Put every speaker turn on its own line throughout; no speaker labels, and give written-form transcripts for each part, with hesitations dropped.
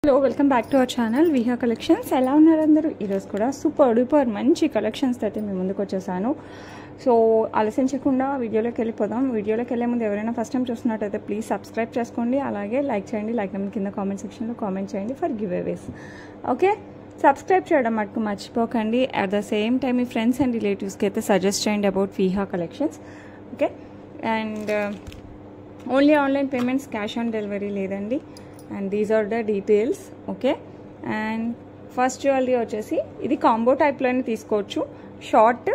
Hello welcome back to our channel Viha collections. ఎలా ఉన్నారు అందరూ? ఈరోజు కూడా సూపర్ డూపర్ మంచి కలెక్షన్స్ అయితే మేము ముందుకు వచ్చేసాను. సో ఆలస్యించకుండా వీడియోలోకి వెళ్ళిపోదాం. వీడియోలోకి వెళ్ళే ముందు ఎవరైనా ఫస్ట్ టైం చూస్తున్నట్టయితే ప్లీజ్ సబ్స్క్రైబ్ చేసుకోండి, అలాగే లైక్ చేయండి. లైక్ నెంబర్ కింద కామెంట్ సెక్షన్లో కామెంట్ చేయండి for giveaways. Okay, subscribe చేయడం మటుకు మర్చిపోకండి. అట్ ద సేమ్ టైం మీ ఫ్రెండ్స్ అండ్ రిలేటివ్స్కి అయితే సజెస్ట్ చేయండి about Viha collections. Okay, and only online payments, cash on delivery లేదండి. And these are the details. Okay, and first jewellery వచ్చేసి ఇది కాంబో టైప్లోనే తీసుకోవచ్చు. షార్ట్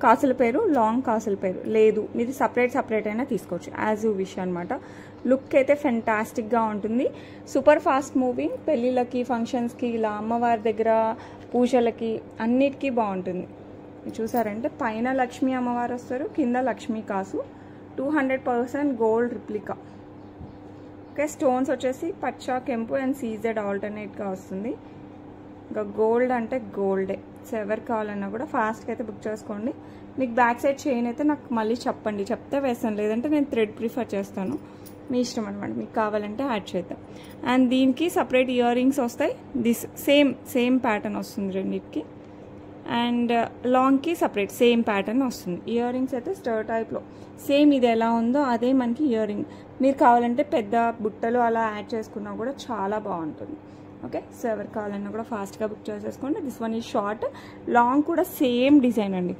కాసుల పేరు, లాంగ్ కాసుల పేరు లేదు, మీది సపరేట్ అయినా తీసుకోవచ్చు, యాజ్ యూ విష్ అనమాట. లుక్ అయితే ఫెంటాస్టిక్గా ఉంటుంది. సూపర్ ఫాస్ట్ మూవింగ్, పెళ్ళిళ్ళకి, ఫంక్షన్స్కి, ఇలా అమ్మవారి దగ్గర పూజలకి అన్నిటికీ బాగుంటుంది. చూసారంటే పైన లక్ష్మీ అమ్మవారు వస్తారు, కింద లక్ష్మీ కాసు, 200% గోల్డ్ రిప్లికా. ఓకే, స్టోన్స్ వచ్చేసి పచ్చ, కెంపు అండ్ సీజెడ్ ఆల్టర్నేట్గా వస్తుంది. ఇంకా గోల్డ్ అంటే గోల్డే. సో ఎవరు కావాలన్నా కూడా ఫాస్ట్గా అయితే బుక్ చేసుకోండి. మీకు బ్యాక్ సైడ్ చైన్ అయితే నాకు మళ్ళీ చెప్పండి, చెప్తే వేస్తాను, లేదంటే నేను థ్రెడ్ ప్రిఫర్ చేస్తాను, మీ ఇష్టం అనమాట. మీకు కావాలంటే యాడ్ చేద్దాం. అండ్ దీనికి సపరేట్ ఇయర్ రింగ్స్ వస్తాయి. దిస్ సేమ్ ప్యాటర్న్ వస్తుంది రెండింటికి. అండ్ లాంగ్కి సపరేట్ సేమ్ ప్యాటర్న్ వస్తుంది. ఇయర్ రింగ్స్ అయితే స్టర్ టైప్లో సేమ్ ఇది ఎలా ఉందో అదే మనకి ఇయర్ రింగ్. మీరు కావాలంటే పెద్ద బుట్టలు అలా యాడ్ చేసుకున్నా కూడా చాలా బాగుంటుంది. ఓకే, సో ఎవరు కావాలన్నా కూడా ఫాస్ట్గా బుక్ చేసేసుకోండి. దిస్ వన్ ఈ షార్ట్. లాంగ్ కూడా సేమ్ డిజైన్ అండి,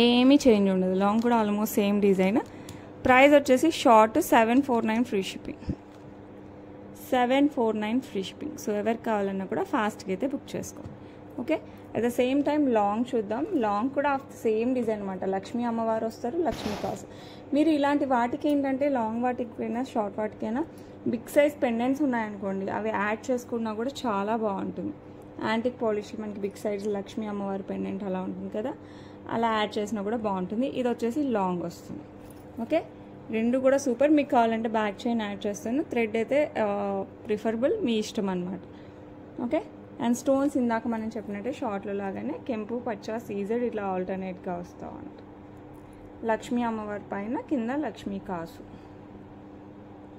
ఏమీ చేంజ్ ఉండదు. లాంగ్ కూడా ఆల్మోస్ట్ సేమ్ డిజైన్. ప్రైస్ వచ్చేసి short 749 free shipping. 749 free shipping. So ఎవరు కావాలన్నా కూడా ఫాస్ట్గా అయితే బుక్ చేసుకోండి. Okay, at the same time long చూద్దాం. లాంగ్ కూడా సేమ్ డిజైన్ అనమాట. లక్ష్మీ అమ్మవారు వస్తారు, లక్ష్మీ కాసు. మీరు ఇలాంటి వాటికి ఏంటంటే లాంగ్ వాటికైనా షార్ట్ వాటికైనా బిగ్ సైజ్ పెండెంట్స్ ఉన్నాయనుకోండి, అవి యాడ్ చేసుకున్నా కూడా చాలా బాగుంటుంది. యాంటిక్ పాలిష్ మనకి బిగ్ సైజ్ లక్ష్మీ అమ్మవారి పెండెంట్ అలా ఉంటుంది కదా, అలా యాడ్ చేసినా కూడా బాగుంటుంది. ఇది వచ్చేసి లాంగ్ వస్తుంది. ఓకే, రెండు కూడా సూపర్. మీకు కావాలంటే బ్యాక్ చైన్ యాడ్ చేస్తాను, థ్రెడ్ అయితే ప్రిఫరబుల్, మీ ఇష్టం అనమాట. ఓకే, అండ్ స్టోన్స్ ఇందాక మనం చెప్పినట్టే షార్ట్లో లాగానే కెంపు, పచ్చ, సీజెడ్ ఇట్లా ఆల్టర్నేట్గా వస్తూ ఉంటాయి. లక్ష్మీ అమ్మవారి పైన కింద లక్ష్మీ కాసు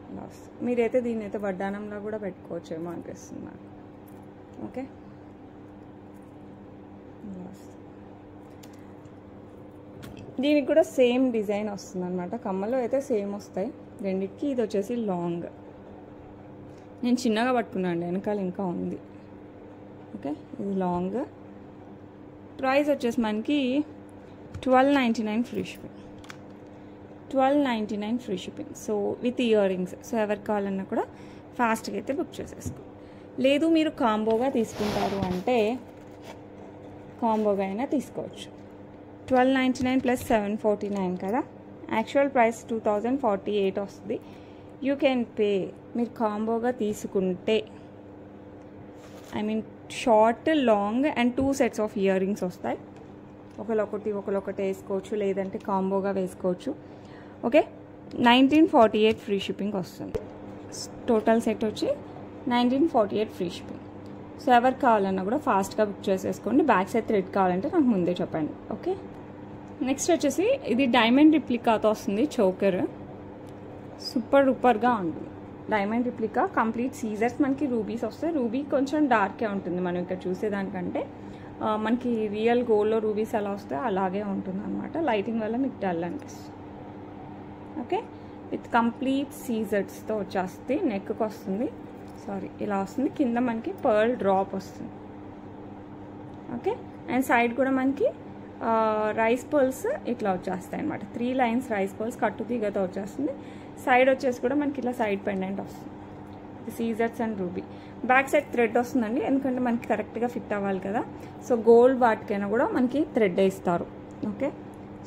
ఇలా వస్తుంది. మీరైతే దీన్ని అయితే వడ్డానంలో కూడా పెట్టుకోవచ్చేమో అనిపిస్తుంది నాకు. ఓకే, దీనికి కూడా సేమ్ డిజైన్ వస్తుంది అనమాట. కమ్మలు అయితే సేమ్ వస్తాయి రెండింటికి. ఇది వచ్చేసి లాంగ్, నేను చిన్నగా పట్టుకున్నాను అండి, వెనకాల ఇంకా ఉంది. ఓకే, ఇది లాంగ్. ప్రైస్ వచ్చేసి మనకి 1299 free shipping. 1299 free shipping. So with ear rings. So ఎవరికి కావాలన్నా కూడా ఫాస్ట్గా అయితే బుక్ చేసేసుకో. లేదు మీరు కాంబోగా తీసుకుంటారు అంటే కాంబోగా అయినా తీసుకోవచ్చు. 1299 ప్లస్ 749 కదా, యాక్చువల్ ప్రైస్ 2048 వస్తుంది. You can pay. మీరు కాంబోగా తీసుకుంటే I mean short, long and 2 sets of ear rings వస్తాయి. ఒకళ్ళొకటి వేసుకోవచ్చు, లేదంటే కాంబోగా వేసుకోవచ్చు. ఓకే, 1948 ఫ్రీ షిప్పింగ్ వస్తుంది. టోటల్ సెట్ వచ్చి 1948 ఫ్రీ షిప్పింగ్. సో ఎవరికి కావాలన్నా కూడా ఫాస్ట్గా బుక్ చేసేసుకోండి. బ్యాక్ సైడ్ థ్రెడ్ కావాలంటే నాకు ముందే చెప్పండి. ఓకే, నెక్స్ట్ వచ్చేసి ఇది డైమండ్ రిప్లికాతో వస్తుంది. చోకర్ సూపర్గా ఉంటుంది. డైమండ్ రిప్లికా కంప్లీట్ సీజర్స్. మనకి రూబీస్ వస్తాయి. రూబీ కొంచెం డార్కే ఉంటుంది మనం ఇక్కడ చూసేదానికంటే. మనకి రియల్ గోల్డ్లో రూబీస్ ఎలా వస్తాయో అలాగే ఉంటుంది అనమాట. లైటింగ్ వల్ల మీకు డల్ అనిపిస్తుంది. ఓకే, విత్ కంప్లీట్ సీజర్స్తో వచ్చేస్తే నెక్కి వస్తుంది. ఇలా వస్తుంది. కింద మనకి పర్ల్ డ్రాప్ వస్తుంది. ఓకే, అండ్ సైడ్ కూడా మనకి రైస్ పర్ల్స్ ఇట్లా వచ్చేస్తాయి అనమాట. 3 లైన్స్ రైస్ పర్ల్స్ కట్టు తీగతో వచ్చేస్తుంది. సైడ్ వచ్చేసి కూడా మనకి ఇట్లా సైడ్ పెండెంట్ వస్తుంది. సీజర్స్ and ruby. Back side thread వస్తుందండి, ఎందుకంటే మనకి కరెక్ట్గా ఫిట్ అవ్వాలి కదా. సో గోల్డ్ వాటికైనా కూడా మనకి థ్రెడ్ ఇస్తారు. ఓకే,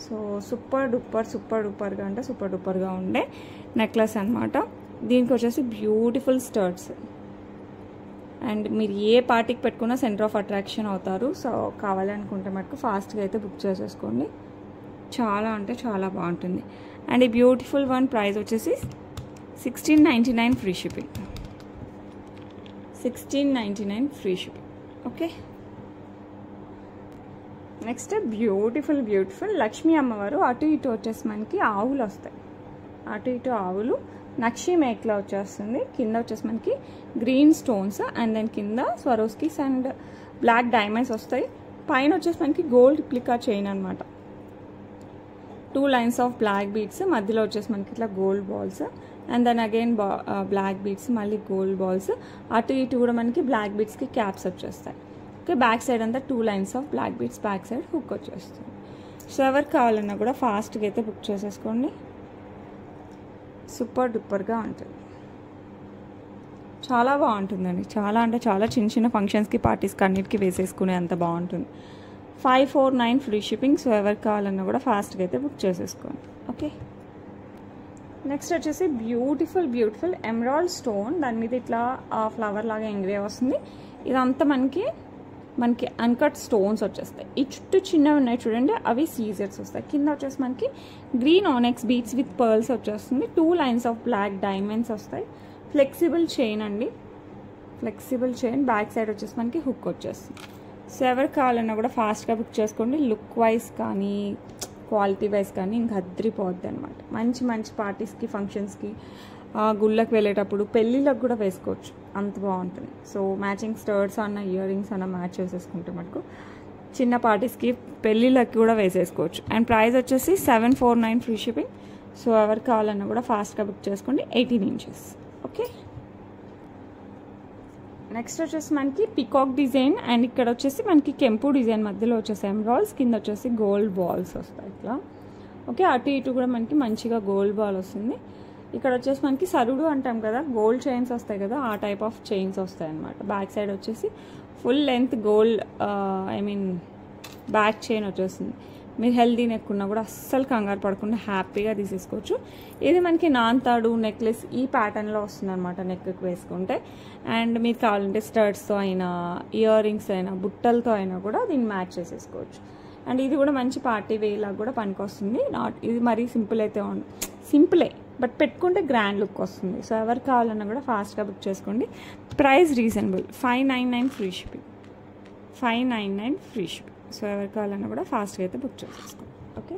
సో సూపర్ డూపర్గా అంటే సూపర్ డూపర్గా ఉండే నెక్లెస్ అనమాట. దీనికి వచ్చేసి బ్యూటిఫుల్ స్టర్ట్స్. అండ్ మీరు ఏ పార్టీకి పెట్టుకున్నా సెంటర్ ఆఫ్ అట్రాక్షన్ అవుతారు. సో కావాలనుకుంటే మటుకు ఫాస్ట్గా అయితే బుక్ చేసేసుకోండి. చాలా అంటే చాలా బాగుంటుంది. అండ్ ఈ బ్యూటిఫుల్ వన్ ప్రైస్ వచ్చేసి 1699 free shipping. 1699 free shipping. Okay, next beautiful Lakshmi అమ్మవారు. అటు ఇటు వచ్చేసి మనకి ఆవులు వస్తాయి. అటు ఇటు ఆవులు నక్షి మేక్లో వచ్చేస్తుంది. కింద వచ్చేసి మనకి గ్రీన్ స్టోన్స్ అండ్ దెన్ కింద స్వరోస్కీస్ అండ్ బ్లాక్ డైమండ్స్ వస్తాయి. పైన వచ్చేసి మనకి గోల్డ్ రిప్లికా చైన్ అనమాట. 2 లైన్స్ ఆఫ్ బ్లాక్ బీడ్స్, మధ్యలో వచ్చేసి మనకి ఇట్లా gold balls and then again black beads, మళ్ళీ గోల్డ్ బాల్స్, అటు ఇటు కూడా మనకి బ్లాక్ బీడ్స్కి క్యాప్స్ వచ్చేస్తాయి. ఓకే, బ్యాక్ సైడ్ అంతా 2 lines of black beads, back side hook వచ్చేస్తుంది. సో ఎవరికి కావాలన్నా కూడా ఫాస్ట్గా అయితే బుక్ చేసేసుకోండి. సూపర్ డూపర్గా ఉంటుంది, చాలా బాగుంటుందండి. చాలా అంటే చాలా చిన్న చిన్న ఫంక్షన్స్కి, పార్టీస్కి అన్నిటికీ వేసేసుకునే అంత బాగుంటుంది. 549 ఫ్రీ షిప్పింగ్. సో ఎవరికి కావాలన్నా కూడా ఫాస్ట్గా అయితే బుక్ చేసేసుకోండి. ఓకే, నెక్స్ట్ వచ్చేసి బ్యూటిఫుల్ బ్యూటిఫుల్ ఎమరాల్డ్ స్టోన్, దాని మీద ఇట్లా ఫ్లవర్ లాగా ఎంగ్రేవ్ వస్తుంది. ఇదంతా మనకి అన్కట్ స్టోన్స్ వచ్చేస్తాయి. ఈ చుట్టూ చిన్నవి ఉన్నాయి చూడండి, అవి సీజర్స్ వస్తాయి. కింద వచ్చేసి మనకి గ్రీన్ ఆనెక్స్ బీడ్స్ విత్ పర్ల్స్ వచ్చేస్తుంది. 2 లైన్స్ ఆఫ్ బ్లాక్ డైమండ్స్ వస్తాయి. ఫ్లెక్సిబుల్ చైన్ అండి, ఫ్లెక్సిబుల్ చైన్. బ్యాక్ సైడ్ వచ్చేసి మనకి హుక్ వచ్చేస్తుంది. సో ఎవరికి కావాలన్నా కూడా ఫాస్ట్గా బుక్ చేసుకోండి. లుక్ వైజ్ కానీ క్వాలిటీ వైజ్ కానీ ఇంకా అద్రిపోద్ది అనమాట. మంచి మంచి పార్టీస్కి, ఫంక్షన్స్కి, గుళ్ళకి వెళ్ళేటప్పుడు, పెళ్ళిళ్ళకి కూడా వేసుకోవచ్చు, అంత బాగుంటుంది. సో మ్యాచింగ్ స్టర్ట్స్ అన్న, ఇయర్ రింగ్స్ అన్న మ్యాచ్ చేసేసుకుంటే మనకు చిన్న పార్టీస్కి, పెళ్ళిళ్ళకి కూడా వేసేసుకోవచ్చు. అండ్ ప్రైస్ వచ్చేసి 749 ఫ్రీ షిప్పింగ్. సో ఎవరికి కావాలన్నా కూడా ఫాస్ట్గా బుక్ చేసుకోండి. 18 ఇంచెస్. ఓకే, నెక్స్ట్ వచ్చేసి మనకి పికాక్ డిజైన్ అండ్ ఇక్కడ వచ్చేసి మనకి కెంపు డిజైన్, మధ్యలో వచ్చేసి ఎమరాల్డ్స్, కింద వచ్చేసి గోల్డ్ బాల్స్ వస్తాయి ఇట్లా. ఓకే, అటు ఇటు కూడా మనకి మంచిగా గోల్డ్ బాల్ వస్తుంది. ఇక్కడ వచ్చేసి మనకి సరుడు అంటాం కదా, గోల్డ్ చైన్స్ వస్తాయి కదా, ఆ టైప్ ఆఫ్ చైన్స్ వస్తాయి అనమాట. బ్యాక్ సైడ్ వచ్చేసి full length gold back chain వచ్చేస్తుంది. మీరు హెల్దీ నెక్ ఉన్నా కూడా అస్సలు కంగారు పడకుండా హ్యాపీగా తీసేసుకోవచ్చు. ఇది మనకి నాంతాడు నెక్లెస్ ఈ ప్యాటర్న్లో వస్తుంది అనమాట నెక్కి వేసుకుంటే. అండ్ మీరు కావాలంటే స్టర్ట్స్తో అయినా, ఇయర్ రింగ్స్ అయినా, బుట్టలతో అయినా కూడా దీన్ని మ్యాచ్ చేసేసుకోవచ్చు. అండ్ ఇది కూడా మంచి పార్టీ వేలాగా కూడా పనికొస్తుంది. ఇది మరీ సింపుల్ అయితే సింపులే, బట్ పెట్టుకుంటే గ్రాండ్ లుక్ వస్తుంది. సో ఎవరికి కావాలన్నా కూడా ఫాస్ట్గా బుక్ చేసుకోండి. Price reasonable, 599 free shipping. 599 free shipping. So ఎవరికి కావాలన్నా కూడా ఫాస్ట్గా అయితే బుక్ చేసేసుకోండి. ఓకే,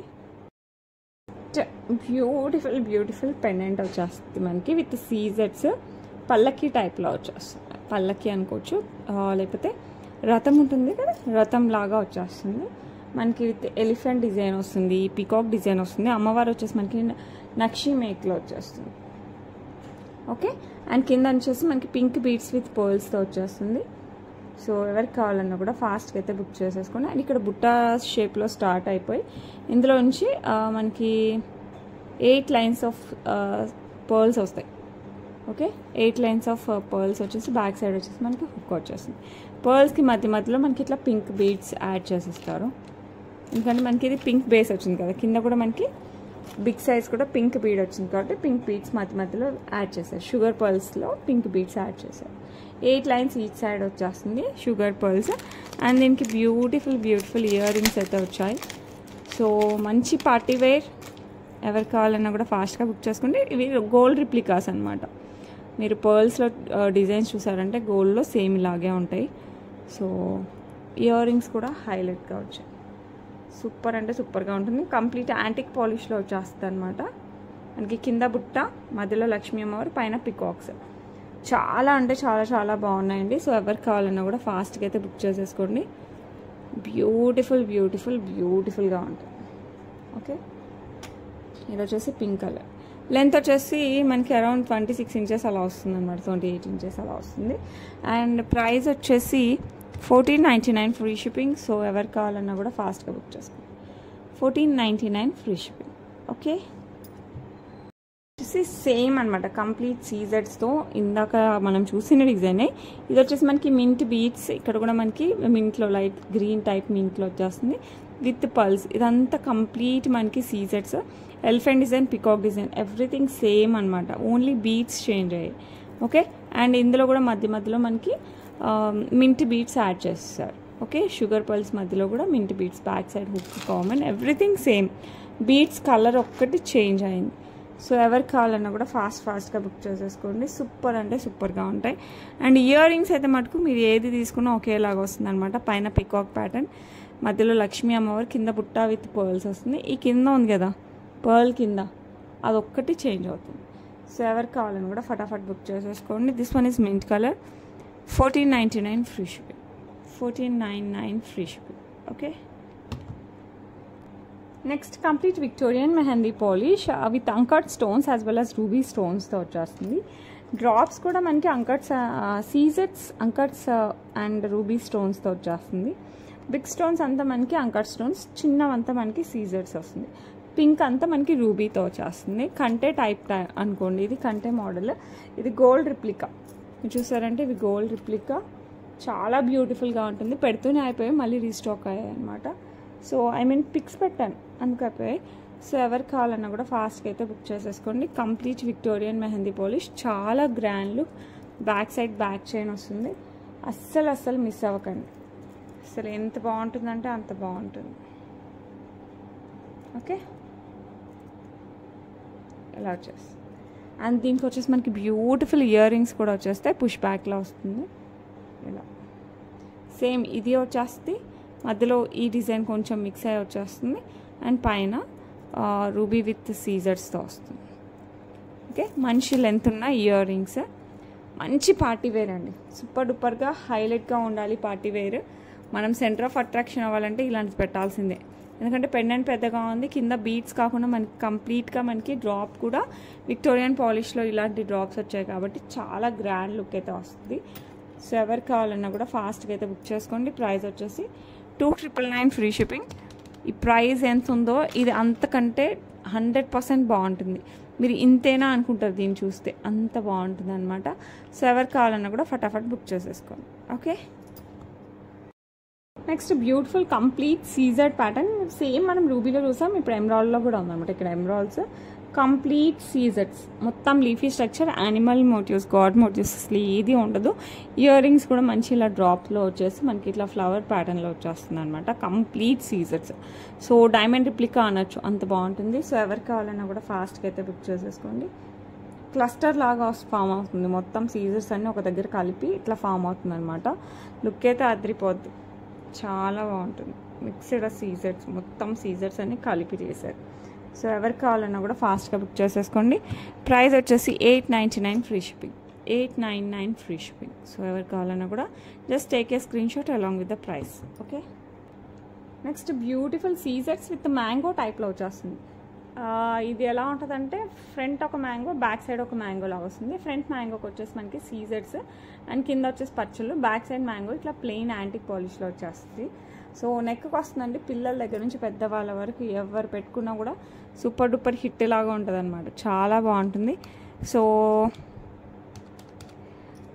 బ్యూటిఫుల్ బ్యూటిఫుల్ పెండెంట్ వచ్చేస్తుంది మనకి విత్ సీజెట్స్, పల్లకి టైప్లో వచ్చేస్తుంది. పల్లకి అనుకోవచ్చు, లేకపోతే రథం ఉంటుంది కదా, రథం లాగా వచ్చేస్తుంది మనకి. విత్ ఎలిఫెంట్ డిజైన్ వస్తుంది, పికాక్ డిజైన్ వస్తుంది. అమ్మవారు వచ్చేసి మనకి నక్షి మేక్లో వచ్చేస్తుంది. ఓకే, అండ్ కింద వచ్చేసి మనకి పింక్ బీడ్స్ విత్ పర్ల్స్తో వచ్చేస్తుంది. సో ఎవరికి కావాలన్నా కూడా ఫాస్ట్గా అయితే బుక్ చేసేసుకోండి. అండ్ ఇక్కడ బుట్ట షేప్లో స్టార్ట్ అయిపోయి ఇందులో నుంచి మనకి 8 లైన్స్ ఆఫ్ పర్ల్స్ వస్తాయి. ఓకే, 8 లైన్స్ ఆఫ్ పర్ల్స్ వచ్చేసి బ్యాక్ సైడ్ వచ్చేసి మనకి హుక్ వచ్చేస్తుంది. పర్ల్స్కి మధ్యలో మనకి ఇట్లా పింక్ బీడ్స్ యాడ్ చేసేస్తారు. ఎందుకంటే మనకి ఇది పింక్ బేస్ వచ్చింది కదా, కింద కూడా మనకి బిగ్ సైజ్ కూడా పింక్ బీడ్ వచ్చింది కాబట్టి పింక్ బీడ్స్ మధ్యలో యాడ్ చేశారు. షుగర్ పర్ల్స్లో పింక్ బీడ్స్ యాడ్ చేశారు. 8 లైన్స్ ఈచ్ సైడ్ వచ్చేస్తుంది షుగర్ పర్ల్స్. అండ్ దీనికి బ్యూటిఫుల్ బ్యూటిఫుల్ ఇయర్ రింగ్స్ అయితే వచ్చాయి. సో మంచి పార్టీ వేర్, ఎవరికి కావాలన్నా కూడా ఫాస్ట్గా బుక్ చేసుకోండి. ఇవి గోల్డ్ రిప్లికాస్ అనమాట. మీరు పర్ల్స్లో డిజైన్స్ చూసారంటే గోల్డ్లో సేమ్ ఇలాగే ఉంటాయి. సో ఇయర్ రింగ్స్ కూడా హైలైట్గా వచ్చాయి. సూపర్ అంటే సూపర్గా ఉంటుంది. కంప్లీట్ యాంటిక్ పాలిష్లో వచ్చేస్తుంది అనమాట. మనకి కింద బుట్ట, మధ్యలో లక్ష్మీ అమ్మవారు, పైన పికాక్స్. చాలా అంటే చాలా చాలా బాగున్నాయండి. సో ఎవరికి కావాలన్నా కూడా ఫాస్ట్గా అయితే బుక్ చేసేసుకోండి. బ్యూటిఫుల్ బ్యూటిఫుల్ బ్యూటిఫుల్గా ఉంటుంది. ఓకే, ఇది వచ్చేసి పింక్ కలర్. లెంత్ వచ్చేసి మనకి అరౌండ్ 26 ఇంచెస్ అలా వస్తుంది అనమాట, 28 ఇంచెస్ అలా వస్తుంది. అండ్ ప్రైస్ వచ్చేసి 1499 ఫ్రీ షిప్పింగ్. సో ఎవరికి కావాలన్నా కూడా ఫాస్ట్గా బుక్ చేసుకోండి. 1499 ఫ్రీ షిప్పింగ్. ఓకే, వచ్చేసి సేమ్ అనమాట, కంప్లీట్ సీజెడ్స్తో ఇందాక మనం చూసిన డిజైనే. ఇది వచ్చేసి మనకి మింట్ బీడ్స్, ఇక్కడ కూడా మనకి మింట్లో లైట్ గ్రీన్ టైప్ మింట్లో వచ్చేస్తుంది విత్ పల్స్. ఇదంతా కంప్లీట్ మనకి సీజెడ్స్, elephant design, peacock design, everything same అనమాట, ఓన్లీ బీడ్స్ చేంజ్ అయ్యాయి. ఓకే, అండ్ ఇందులో కూడా మధ్యలో మనకి మింట్ బీడ్స్ యాడ్ చేస్తారు. ఓకే, షుగర్ పల్స్ మధ్యలో కూడా mint beads, back side hook common, everything same. Beads colour ఒక్కటి చేంజ్ అయింది. సో ఎవరికి కావాలన్నా కూడా ఫాస్ట్గా బుక్ చేసేసుకోండి. సూపర్ అంటే సూపర్గా ఉంటాయి. అండ్ ఇయర్ రింగ్స్ అయితే మటుకు మీరు ఏది తీసుకున్నా ఒకేలాగా వస్తుంది అనమాట. పైన పికాక్ ప్యాటర్న్, మధ్యలో లక్ష్మీ అమ్మవారు, కింద బుట్ట విత్ పర్ల్స్ వస్తుంది. ఈ కింద ఉంది కదా పర్ల్ కింద, అదొక్కటి చేంజ్ అవుతుంది. సో ఎవరికి కావాలని కూడా ఫటాఫట్ బుక్ చేసేసుకోండి. This one is mint colour, 1499 free shipping, 1499 free shipping. Okay, next complete Victorian mehndi polish with uncut stones as well as ruby స్టోన్స్తో వచ్చేస్తుంది. డ్రాప్స్ కూడా మనకి అంకట్స్, సీజెట్స్ అంకట్స్ అండ్ రూబీ స్టోన్స్తో వచ్చేస్తుంది. బిగ్ స్టోన్స్ అంతా మనకి అంకట్ స్టోన్స్, చిన్నవంతా మనకి సీజెట్స్ వస్తుంది. పింక్ అంతా మనకి రూబీతో వచ్చేస్తుంది. కంటే టైప్ అనుకోండి, ఇది కంటే మోడల్. ఇది గోల్డ్ రిప్లికా, చూసారంటే ఇవి గోల్డ్ రిప్లికా, చాలా బ్యూటిఫుల్గా ఉంటుంది. పెడుతూనే అయిపోయాయి, మళ్ళీ రీస్టాక్ అయ్యాయి అనమాట. సో పిక్స్ పెట్టాను అందుకు అయిపోయాయి. సో ఎవరికి కావాలన్నా కూడా ఫాస్ట్గా అయితే బుక్ చేసేసుకోండి. కంప్లీట్ విక్టోరియన్ మెహందీ పాలిష్, చాలా grand look. Back side back chain వస్తుంది. అస్సలు మిస్ అవ్వకండి. అసలు ఎంత బాగుంటుందంటే అంత బాగుంటుంది. ఓకే, ఇలా వచ్చేసి అండ్ దీనికి వచ్చేసి మనకి బ్యూటిఫుల్ ఇయర్ రింగ్స్ కూడా వచ్చేస్తాయి. పుష్ బ్యాక్లో వస్తుంది ఇలా. సేమ్ ఇది వచ్చేస్తుంది, మధ్యలో ఈ డిజైన్ కొంచెం మిక్స్ అయ్యి వచ్చేస్తుంది. అండ్ పైన రూబీ విత్ సీజర్స్తో వస్తుంది. ఓకే, మంచి లెంత్ ఉన్న ఇయర్ రింగ్స్, మంచి పార్టీ వేర్ అండి. సూపర్ డూపర్గా హైలైట్గా ఉండాలి పార్టీ వేర్. మనం సెంటర్ ఆఫ్ అట్రాక్షన్ అవ్వాలంటే ఇలాంటిది పెట్టాల్సిందే. ఎందుకంటే పెండెంట్ పెద్దగా ఉంది, కింద బీట్స్ కాకుండా మనకి కంప్లీట్గా మనకి డ్రాప్ కూడా విక్టోరియన్ పాలిష్లో ఇలాంటి డ్రాప్స్ వచ్చాయి కాబట్టి చాలా గ్రాండ్ లుక్ అయితే వస్తుంది. సో ఎవరికి కావాలన్నా కూడా ఫాస్ట్గా అయితే బుక్ చేసుకోండి. ప్రైస్ వచ్చేసి 2999 ఫ్రీ షిప్పింగ్. ఈ ప్రైస్ ఎంత ఉందో ఇది అంతకంటే 100% బాగుంటుంది. మీరు ఇంతేనా అనుకుంటారు దీన్ని చూస్తే, అంత బాగుంటుంది అనమాట. సో ఎవరికి కావాలన్నా కూడా ఫటాఫట్ బుక్ చేసేసుకోండి. ఓకే, నెక్స్ట్ బ్యూటిఫుల్ కంప్లీట్ సీజర్డ్ ప్యాటర్న్. సేమ్ మనం రూబీలో చూసాం, ఇప్పుడు ఎమరాల్డ్లో కూడా ఉందన్నమాట. ఇక్కడ ఎమరాల్డ్స్ కంప్లీట్ సీజర్స్, మొత్తం leafy structure, animal motifs, god motifs అసలు ఏది ఉండదు. ఇయర్ రింగ్స్ కూడా మంచి ఇలా డ్రాప్లో వచ్చేసి మనకి ఇట్లా ఫ్లవర్ ప్యాటర్న్లో వచ్చేస్తుంది అనమాట. కంప్లీట్ సీజర్స్. సో డైమండ్ రిప్లికా అనొచ్చు, అంత బాగుంటుంది. సో ఎవరికి కావాలన్నా కూడా ఫాస్ట్గా అయితే బుక్ చేసేసుకోండి. క్లస్టర్ లాగా ఫామ్ అవుతుంది, మొత్తం సీజర్స్ అన్నీ ఒక దగ్గర కలిపి ఇట్లా ఫామ్ అవుతుంది అనమాట. లుక్ అయితే అదిరిపోద్ది, చాలా బాగుంటుంది. మిక్స్డ్ సీజర్స్, మొత్తం సీజర్స్ అన్ని కలిపి చేశారు. సో ఎవరికి కావాలన్నా కూడా ఫాస్ట్గా బుక్ చేసేసుకోండి. ప్రైస్ వచ్చేసి 899 free shipping, 899 free shipping. So ఎవరికి కావాలన్నా కూడా just take a screenshot along with the price. Okay, next beautiful సీజర్స్ విత్ మ్యాంగో టైప్లో వచ్చేస్తుంది. ఇది ఎలా ఉంటుందంటే ఫ్రంట్ ఒక మ్యాంగో, బ్యాక్ సైడ్ ఒక మ్యాంగో లాగా వస్తుంది. ఫ్రంట్ మ్యాంగోకి వచ్చేసి మనకి సీజర్స్ అండ్ కింద వచ్చేసి పచ్చళ్ళు, బ్యాక్ సైడ్ మ్యాంగో ఇట్లా ప్లెయిన్ యాంటిక్ పాలిష్లో వచ్చేస్తుంది. సో నెక్కి వస్తుందండి, పిల్లల దగ్గర నుంచి పెద్దవాళ్ళ వరకు ఎవరు పెట్టుకున్నా కూడా సూపర్ డూపర్ హిట్ లాగా ఉంటుంది అనమాట. చాలా బాగుంటుంది. సో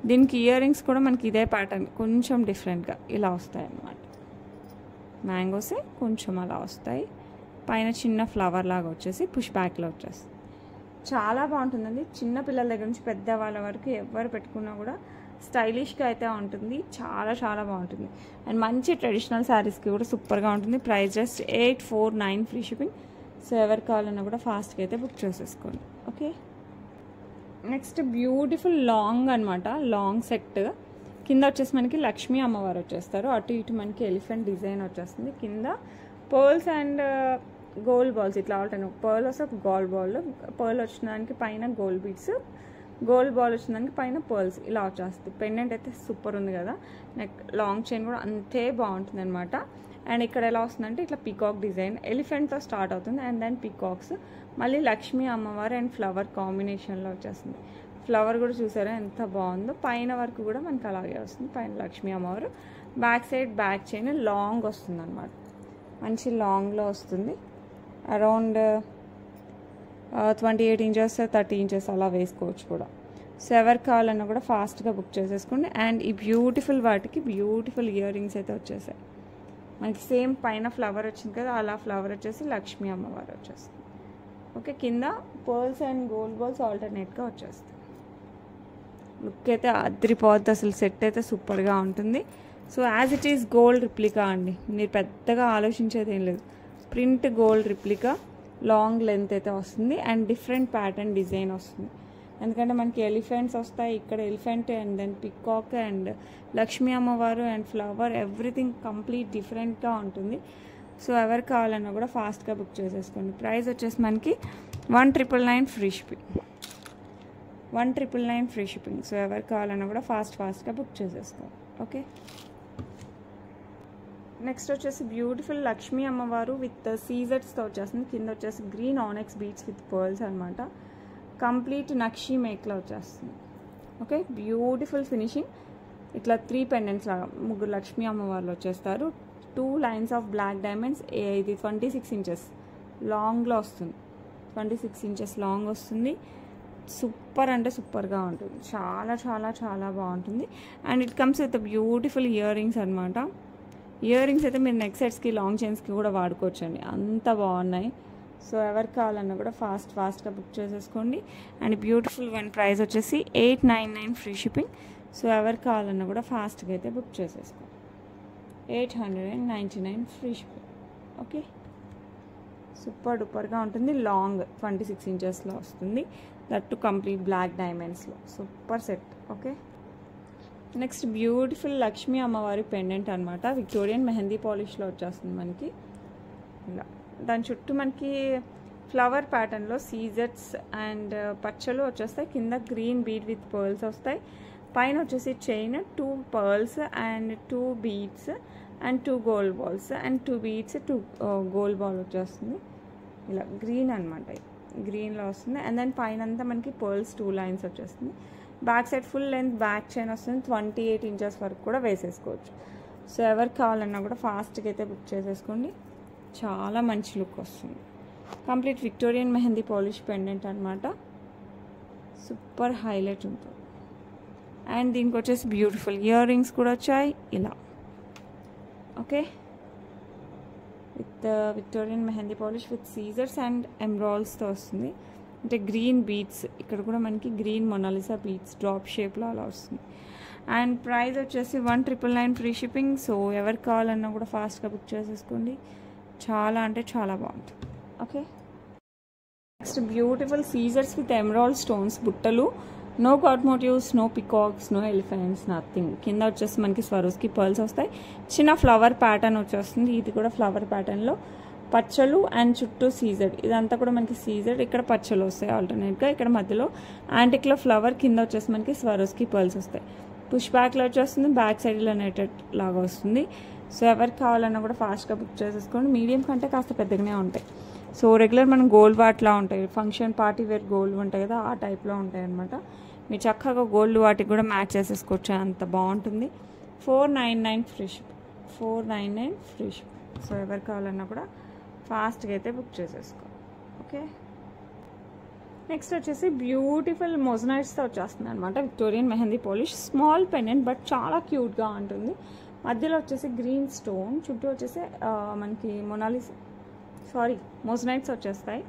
దీనికి ఇయర్ రింగ్స్ కూడా మనకి ఇదే ప్యాటర్న్, కొంచెం డిఫరెంట్గా ఇలా వస్తాయి అన్నమాట. మ్యాంగోసే కొంచెం అలా వస్తాయి, పైన చిన్న ఫ్లవర్ లాగా వచ్చేసి పుష్ బ్యాక్లో వచ్చేస్తుంది. చాలా బాగుంటుందండి. చిన్న పిల్లల దగ్గర నుంచి పెద్దవాళ్ళ వరకు ఎవరు పెట్టుకున్నా కూడా స్టైలిష్గా అయితే ఉంటుంది. చాలా బాగుంటుంది. అండ్ మంచి ట్రెడిషనల్ శారీస్కి కూడా సూపర్గా ఉంటుంది. Price just 849 free shipping. So ఎవరికి కావాలన్నా కూడా ఫాస్ట్గా అయితే బుక్ చేసేసుకోండి. ఓకే, నెక్స్ట్ బ్యూటిఫుల్ లాంగ్ అనమాట, లాంగ్ సెట్. కింద వచ్చేసి మనకి లక్ష్మీ అమ్మవారు వచ్చేస్తారు, అటు ఇటు మనకి ఎలిఫెంట్ డిజైన్ వచ్చేస్తుంది. కింద పర్ల్స్ అండ్ గోల్డ్ బాల్స్ ఇట్లా ఆల్టర్న్, పర్ల్ వస్తే ఒక గోల్డ్ బాల్, పర్ల్ వచ్చిన దానికి పైన గోల్డ్ బీడ్స్, గోల్డ్ బాల్ వచ్చిందానికి పైన పర్ల్స్ ఇలా వచ్చేస్తుంది. పెండెంట్ అయితే సూపర్ ఉంది కదా. నెక్ లాంగ్ చైన్ కూడా అంతే బాగుంటుంది అనమాట. అండ్ ఇక్కడ ఎలా వస్తుందంటే ఇట్లా పీకాక్ డిజైన్, ఎలిఫెంట్తో స్టార్ట్ అవుతుంది అండ్ దెన్ పీకాక్స్, మళ్ళీ లక్ష్మీ అమ్మవారు అండ్ ఫ్లవర్ కాంబినేషన్లో వచ్చేస్తుంది. ఫ్లవర్ కూడా చూసారా ఎంత బాగుందో. పైన వరకు కూడా మనకి అలాగే వస్తుంది, పైన లక్ష్మీ అమ్మవారు. Back side back chain long వస్తుంది అనమాట, మంచి లాంగ్లో వస్తుంది. అరౌండ్ 28 ఇంచెస్ 30 ఇంచెస్ అలా వేసుకోవచ్చు కూడా. సో ఎవరికి కావాలన్నా కూడా ఫాస్ట్గా బుక్ చేసేసుకోండి. అండ్ ఈ బ్యూటిఫుల్ వాటికి బ్యూటిఫుల్ ఇయర్ రింగ్స్ అయితే వచ్చేసాయి మనకి. సేమ్ పైన ఫ్లవర్ వచ్చింది కదా, అలా ఫ్లవర్ వచ్చేసి లక్ష్మీ అమ్మవారు వచ్చేస్తుంది. ఓకే, కింద పర్ల్స్ అండ్ గోల్డ్ బాల్స్ ఆల్టర్నేట్గా వచ్చేస్తాయి. లుక్ అయితే అదిరిపోద్ది, అసలు సెట్ అయితే సూపర్గా ఉంటుంది. So as it is gold replica అండి, మీరు పెద్దగా ఆలోచించేది ఏం లేదు. Print gold replica, long length అయితే వస్తుంది అండ్ డిఫరెంట్ ప్యాటర్న్ డిజైన్ వస్తుంది. ఎందుకంటే మనకి ఎలిఫెంట్స్ వస్తాయి, ఇక్కడ elephant and then peacock and Lakshmi అమ్మవారు అండ్ ఫ్లవర్, ఎవ్రీథింగ్ కంప్లీట్ డిఫరెంట్గా ఉంటుంది. సో ఎవరు కావాలన్నా కూడా ఫాస్ట్గా బుక్ చేసేసుకోండి. ప్రైస్ వచ్చేసి మనకి 1999 free shipping. 1,999 free shipping. So ఎవరు కావాలన్నా కూడా ఫాస్ట్గా బుక్ చేసేసుకోవాలి. ఓకే, నెక్స్ట్ వచ్చేసి బ్యూటిఫుల్ లక్ష్మీ అమ్మవారు విత్ సీజర్స్తో వచ్చేస్తుంది. కింద వచ్చేసి గ్రీన్ ఆనెక్స్ బీడ్స్ విత్ పర్ల్స్ అనమాట. కంప్లీట్ నక్షి మేక్లో వచ్చేస్తుంది. Okay, beautiful finishing. ఇట్లా 3 పెండెంట్స్ లాగా 3 లక్ష్మీ అమ్మవార్లు వచ్చేస్తారు. 2 లైన్స్ ఆఫ్ బ్లాక్ డైమండ్స్. ఇది 26 ఇంచెస్ లాంగ్లో వస్తుంది. 26 ఇంచెస్ లాంగ్ వస్తుంది. సూపర్ అంటే సూపర్గా ఉంటుంది. చాలా చాలా చాలా బాగుంటుంది. And it comes with beautiful ear rings అనమాట. ఇయర్ రింగ్స్ అయితే మీరు నెక్ సెట్స్కి లాంగ్ చైన్స్కి కూడా వాడుకోవచ్చు అండి, అంత బాగున్నాయి. సో ఎవరికి కావాలన్నా కూడా ఫాస్ట్గా బుక్ చేసేసుకోండి. అండ్ బ్యూటిఫుల్ వన్ ప్రైస్ వచ్చేసి 899 ఫ్రీ షిప్పింగ్. సో ఎవరికి కావాలన్నా కూడా ఫాస్ట్గా అయితే బుక్ చేసేసుకోండి. 899 ఫ్రీ షిప్పింగ్. ఓకే, సూపర్ డూపర్గా ఉంటుంది. లాంగ్ 26 ఇంచెస్లో వస్తుంది. దట్ టు కంప్లీట్ బ్లాక్ డైమండ్స్లో super set. Okay, next beautiful Lakshmi అమ్మవారి పెండెంట్ అనమాట. విక్టోరియన్ మెహందీ పాలిష్లో వచ్చేస్తుంది మనకి. ఇలా దాని చుట్టూ మనకి ఫ్లవర్ ప్యాటర్న్లో సీజర్స్ అండ్ పచ్చలు వచ్చేస్తాయి. కింద గ్రీన్ బీడ్ విత్ పర్ల్స్ వస్తాయి. పైన వచ్చేసి chain 2 pearls and 2 beads and 2 gold balls and 2 beads 2 gold ball వచ్చేస్తుంది. ఇలా గ్రీన్ అనమాట, గ్రీన్లో వస్తుంది. అండ్ దెన్ పైన అంతా మనకి పర్ల్స్ 2 లైన్స్ వచ్చేస్తుంది. Back side full length back chain వస్తుంది. 28 ఇంచెస్ వరకు కూడా వేసేసుకోవచ్చు. సో ఎవరికి కావాలన్నా కూడా ఫాస్ట్గా అయితే బుక్ చేసేసుకోండి. చాలా మంచి లుక్ వస్తుంది. Complete Victorian mehndi polish pendant అనమాట. సూపర్ హైలైట్ ఉంటుంది. అండ్ దీనికి వచ్చేసి బ్యూటిఫుల్ ఇయర్ రింగ్స్ కూడా వచ్చాయి ఇలా. Okay, with Victorian mehndi polish with సీజర్స్ అండ్ ఎమ్రాల్స్తో వస్తుంది. అంటే గ్రీన్ బీడ్స్, ఇక్కడ కూడా మనకి గ్రీన్ మొనాలిసా బీడ్స్ డ్రాప్ షేప్లో అలా వస్తుంది. అండ్ ప్రైస్ వచ్చేసి 1,999 ఫ్రీ షిప్పింగ్. సో ఎవరికి కావాలన్నా కూడా ఫాస్ట్గా బుక్ చేసేసుకోండి. చాలా అంటే చాలా బాగుంటుంది. ఓకే, నెక్స్ట్ బ్యూటిఫుల్ సీజర్స్ విత్ ఎమరాల్డ్ స్టోన్స్ బుట్టలు. No god motifs, no peacocks, no elephants, nothing. కింద వచ్చేసి మనకి స్వరోస్కి పర్ల్స్ వస్తాయి. చిన్న ఫ్లవర్ ప్యాటర్న్ వచ్చేస్తుంది. ఇది కూడా ఫ్లవర్ ప్యాటర్న్లో పచ్చలు అండ్ చుట్టూ సీజర్డ్. ఇదంతా కూడా మనకి సీజర్డ్. ఇక్కడ పచ్చలు వస్తాయి ఆల్టర్నేట్గా. ఇక్కడ మధ్యలో యాంటిక్లో ఫ్లవర్, కింద వచ్చేసి మనకి స్వరోస్కి పర్ల్స్ వస్తాయి. పుష్ బ్యాక్లో వచ్చేస్తుంది. బ్యాక్ సైడ్లో నెటెడ్ లాగా వస్తుంది. సో ఎవరికి కావాలన్నా కూడా ఫాస్ట్గా బుక్ చేసేసుకోండి. మీడియం కంటే కాస్త పెద్దగానే ఉంటాయి. సో రెగ్యులర్ మనం గోల్డ్ వాట్లా ఉంటాయి, ఫంక్షన్ పార్టీ వేర్ గోల్డ్ ఉంటాయి కదా, ఆ టైప్లో ఉంటాయి అనమాట. మీరు చక్కగా గోల్డ్ వాటికి కూడా మ్యాచ్ చేసేసుకోవచ్చు, అంత బాగుంటుంది. 499 free ship. 499 free ship. So ఎవరికి కావాలన్నా కూడా ఫాస్ట్గా అయితే బుక్ చేసేసుకో. ఓకే, నెక్స్ట్ వచ్చేసి బ్యూటిఫుల్ మొజనైట్స్తో వచ్చేస్తుంది అనమాట. Victorian mehndi polish small pendant but చాలా క్యూట్గా ఉంటుంది. మధ్యలో వచ్చేసి గ్రీన్ స్టోన్, చుట్టూ వచ్చేసి మనకి మొజనైట్స్ వచ్చేస్తాయి.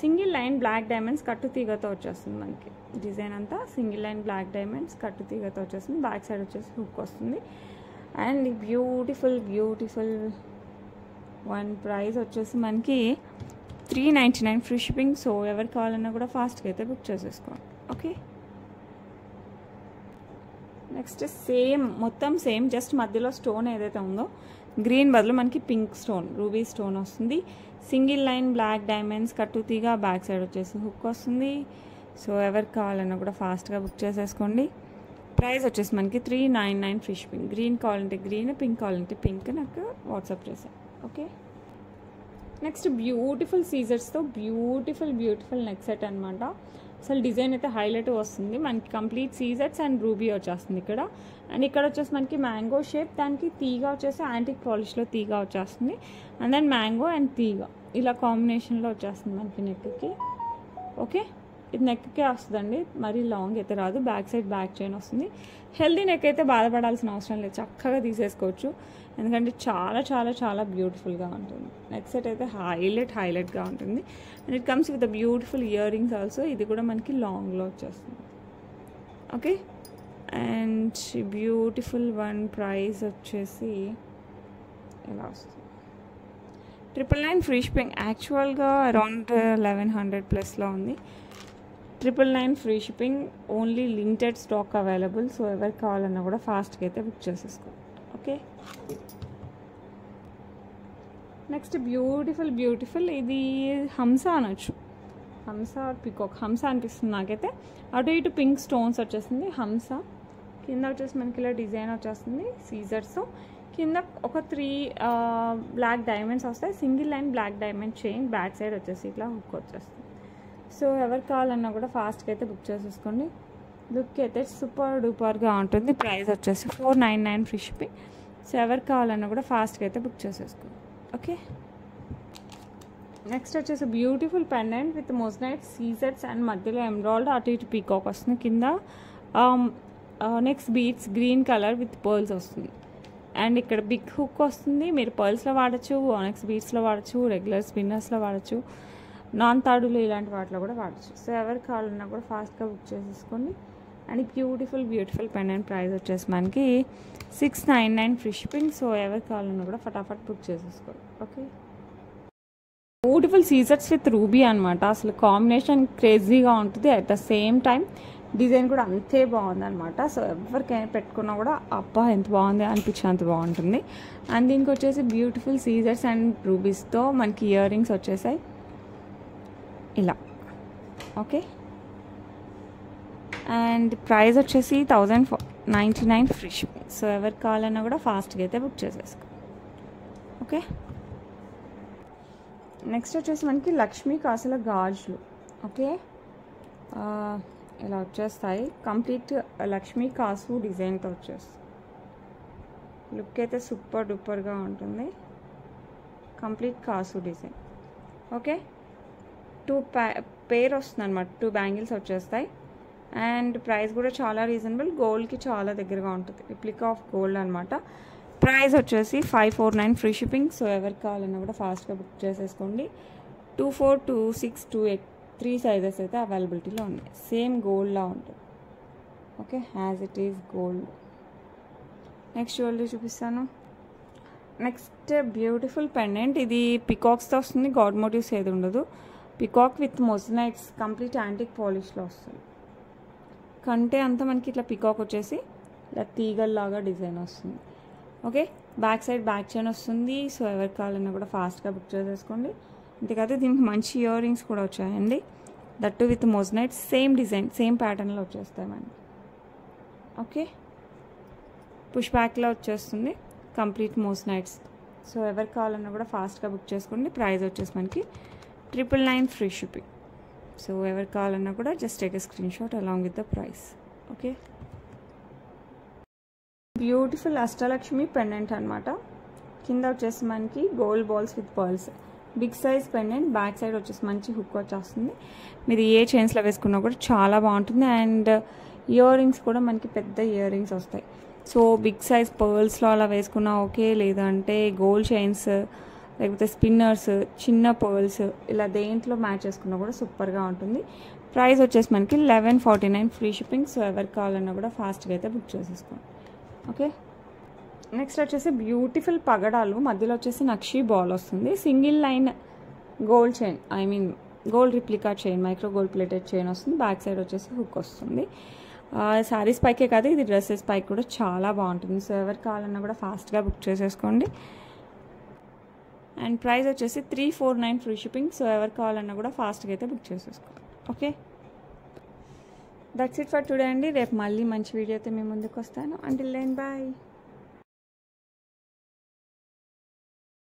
సింగిల్ లైన్ బ్లాక్ డైమండ్స్ కట్టు తీగతో వచ్చేస్తుంది మనకి. డిజైన్ అంతా సింగిల్ లైన్ బ్లాక్ డైమండ్స్ కట్టు తీగతో వచ్చేస్తుంది. బ్యాక్ సైడ్ వచ్చేసి హుక్ వస్తుంది. అండ్ బ్యూటిఫుల్ వన్ ప్రైస్ వచ్చేసి మనకి 399 ఫ్రీ షిప్పింగ్. సో ఎవరికి కావాలన్నా కూడా ఫాస్ట్గా అయితే బుక్ చేసేసుకోండి. ఓకే, నెక్స్ట్ మొత్తం సేమ్, జస్ట్ మధ్యలో స్టోన్ ఏదైతే ఉందో గ్రీన్ బదులు మనకి పింక్ స్టోన్, రూబీ స్టోన్ వస్తుంది. సింగిల్ లైన్ బ్లాక్ డైమండ్స్ కట్టు తీగ, బ్యాక్ సైడ్ వచ్చేసి హుక్ వస్తుంది. సో ఎవరికి కావాలన్నా కూడా ఫాస్ట్గా బుక్ చేసేసుకోండి. ప్రైస్ వచ్చేసి మనకి 399 ఫ్రీ షిప్పింగ్. గ్రీన్ కావాలంటే గ్రీన్, పింక్ కావాలంటే పింక్ నాకు వాట్సాప్ చేశాను. ఓకే, నెక్స్ట్ బ్యూటిఫుల్ సీజర్స్తో బ్యూటిఫుల్ నెక్ సెట్ అనమాట. అసలు డిజైన్ అయితే హైలైట్ వస్తుంది మనకి. కంప్లీట్ సీజర్స్ అండ్ రూబీ వచ్చేస్తుంది ఇక్కడ. అండ్ ఇక్కడ వచ్చేసి మనకి మ్యాంగో షేప్, దానికి తీగ వచ్చేసి యాంటిక్ పాలిష్లో తీగ వచ్చేస్తుంది. అండ్ దెన్ మ్యాంగో అండ్ తీగ ఇలా కాంబినేషన్లో వచ్చేస్తుంది మనకి నెక్కి. ఓకే, ఇది నెక్కే వస్తుందండి, మరీ లాంగ్ అయితే రాదు. బ్యాక్ సైడ్ బ్యాక్ చైన్ వస్తుంది. హెల్దీ నెక్ అయితే బాధపడాల్సిన అవసరం లేదు, చక్కగా తీసేసుకోవచ్చు. ఎందుకంటే చాలా చాలా చాలా బ్యూటిఫుల్గా ఉంటుంది. నెక్ సెట్ అయితే హైలైట్గా ఉంటుంది. And it comes with beautiful ear rings also. ఇది కూడా మనకి లాంగ్లో వచ్చేస్తుంది. Okay, and beautiful one price వచ్చేసి ఇలా వస్తుంది. 999 ఫ్రీ షిప్పింగ్. యాక్చువల్గా అరౌండ్ 1100 ప్లస్లో ఉంది. 999 free shipping. Only limited stock available. So ఎవరికి కావాలన్నా కూడా ఫాస్ట్గా అయితే బుక్ చేసేసుకోండి. ఓకే, నెక్స్ట్ బ్యూటిఫుల్ ఇది హంస అనొచ్చు. హంస పికాక్, హంస అనిపిస్తుంది నాకైతే. అటు ఇటు పింక్ స్టోన్స్ వచ్చేసింది హంస. కింద వచ్చేసి మనకి ఇలా డిజైన్ వచ్చేస్తుంది సీజర్స్. కింద ఒక 3 బ్లాక్ డైమండ్స్ వస్తాయి. Single line black diamond chain, back side వచ్చేసి ఇట్లా హుక్ వచ్చేస్తుంది. సో ఎవరు కావాలన్నా కూడా ఫాస్ట్గా అయితే బుక్ చేసేసుకోండి. లుక్ అయితే సూపర్ డూపర్గా ఉంటుంది. ప్రైస్ వచ్చేసి 499 ఫ్రీ షిప్పింగ్. సో ఎవరు కావాలన్నా కూడా ఫాస్ట్గా అయితే బుక్ చేసేసుకోండి. ఓకే, నెక్స్ట్ వచ్చేసి బ్యూటిఫుల్ పెండెంట్ విత్ మోజనైట్ సీజర్స్ అండ్ మధ్యలో ఎమరాల్డ్, అటు ఇటు పీకాక్ వస్తుంది. కింద next beads green colour with pearls వస్తుంది. అండ్ ఇక్కడ బిగ్ హుక్ వస్తుంది. మీరు పర్ల్స్లో వాడచ్చు, ఆనెక్స్ బీట్స్లో వాడచ్చు, రెగ్యులర్ స్పిన్నర్స్లో వాడచ్చు, నాన్ తాడులు ఇలాంటి వాటిలో కూడా వాడచ్చు. సో ఎవరు కావాలన్నా కూడా ఫాస్ట్గా బుక్ చేసేసుకోండి. అండ్ బ్యూటిఫుల్ పెండెంట్ ప్రైస్ వచ్చేసి మనకి 699 ఫ్రీ షిప్పింగ్. సో ఎవరు కావాలన్నా కూడా ఫటాఫట్ బుక్ చేసేసుకోండి. ఓకే, బ్యూటిఫుల్ సీజర్స్ విత్ రూబీ అనమాట. అసలు కాంబినేషన్ క్రేజీగా ఉంటుంది. At the same time design కూడా అంతే బాగుంది అనమాట. సో ఎవరికైనా పెట్టుకున్నా కూడా అబ్బా ఎంత బాగుంది అనిపించేంత బాగుంటుంది. అండ్ దీనికి వచ్చేసి బ్యూటిఫుల్ సీజర్స్ అండ్ రూబీస్తో మనకి ఇయర్ రింగ్స్ వచ్చేసాయి ఇలా. ఓకే, అండ్ ప్రైస్ వచ్చేసి 1099 ఫ్రీ షిప్పింగ్. సో ఎవరికి కావాలన్నా కూడా ఫాస్ట్గా అయితే బుక్ చేసేసుకో. ఓకే, నెక్స్ట్ వచ్చేసి మనకి లక్ష్మీ కాసుల గాజులు. ఓకే, ఇలా వచ్చేస్తాయి. కంప్లీట్ లక్ష్మీ కాసు డిజైన్తో వచ్చేస్తాయి. లుక్ అయితే సూపర్ డూపర్గా ఉంటుంది. కంప్లీట్ కాసు డిజైన్. ఓకే, 2 పేర్ వస్తుంది అనమాట. 2 బ్యాంగిల్స్ వచ్చేస్తాయి. అండ్ ప్రైస్ కూడా చాలా రీజనబుల్. గోల్డ్కి చాలా దగ్గరగా ఉంటుంది. రిప్లికా ఆఫ్ గోల్డ్ అనమాట. ప్రైస్ వచ్చేసి 549 ఫ్రీ షిప్పింగ్. సో ఎవరికి కావాలన్నా కూడా ఫాస్ట్గా బుక్ చేసేసుకోండి. 24, 26, 28 3 సైజెస్ అయితే అవైలబిలిటీలో ఉన్నాయి. సేమ్ గోల్డ్లా ఉంటుంది. Okay, as it is gold. Next jewellery చూపిస్తాను. Next beautiful pendant. ఇది పికాక్స్తో వస్తుంది. గాడ్ మోటివ్స్ ఏది ఉండదు. Peacock with moissanites complete antique పాలిష్లో వస్తుంది. కంటే అంతా మనకి ఇట్లా పికాక్ వచ్చేసి ఇలా తీగల్లాగా డిజైన్ వస్తుంది. Okay, back side back chain వస్తుంది. సో ఎవరికి కావాలన్నా కూడా ఫాస్ట్గా బుక్ చేసేసుకోండి. అంతేకాదు దీనికి మంచి ఇయర్ రింగ్స్ కూడా వచ్చాయండి. That with మొజనైట్స్ same design same ప్యాటర్న్లో వచ్చేస్తాయి మనకి. ఓకే, పుష్ బ్యాక్లో వచ్చేస్తుంది కంప్లీట్ మొజనైట్స్. సో ఎవరికి కావాలన్నా కూడా ఫాస్ట్గా బుక్ చేసుకోండి. ప్రైస్ వచ్చేసి మనకి 999 ఫ్రీ షిప్పింగ్. సో ఎవరికి కావాలన్నా కూడా just take a screenshot along with the price. Okay, beautiful Ashtalakshmi pendant అనమాట. కింద వచ్చేసి మనకి gold balls with pearls. Big size pendant. Back side వచ్చేసి మంచి హుక్ వచ్చేస్తుంది. మీరు ఏ చైన్స్లో వేసుకున్నా కూడా చాలా బాగుంటుంది. అండ్ ఇయర్ రింగ్స్ కూడా మనకి పెద్ద ఇయర్ రింగ్స్ వస్తాయి. సో బిగ్ సైజ్ పర్ల్స్లో అలా వేసుకున్నా ఓకే, లేదంటే గోల్డ్ చైన్స్ లేకపోతే స్పిన్నర్స్, చిన్న పర్ల్స్ ఇలా దేంట్లో మ్యాచ్ చేసుకున్నా కూడా సూపర్గా ఉంటుంది. ప్రైస్ వచ్చేసి మనకి 1149 ఫ్రీ షిప్పింగ్. సో ఎవరికి కావాలన్నా కూడా ఫాస్ట్గా అయితే బుక్ చేసేసుకోండి. ఓకే, నెక్స్ట్ వచ్చేసి బ్యూటిఫుల్ పగడాలు. మధ్యలో వచ్చేసి నక్షి బాల్ వస్తుంది. Single line gold chain, gold replica chain, micro gold plated chain వస్తుంది. బ్యాక్ సైడ్ వచ్చేసి హుక్ వస్తుంది. శారీస్ పైకే కాదు, ఇది డ్రెస్సెస్ పైకి కూడా చాలా బాగుంటుంది. సో ఎవరికి కావాలన్నా కూడా ఫాస్ట్గా బుక్ చేసేసుకోండి. అండ్ ప్రైస్ వచ్చేసి 349 ఫ్రీ షిప్పింగ్. సో ఎవరికి కావాలన్నా కూడా ఫాస్ట్గా అయితే బుక్ చేసేసుకోండి. Okay, that's it for today అండి. రేపు మళ్ళీ మంచి వీడియో అయితే మీ ముందుకు వస్తాను. Until then bye.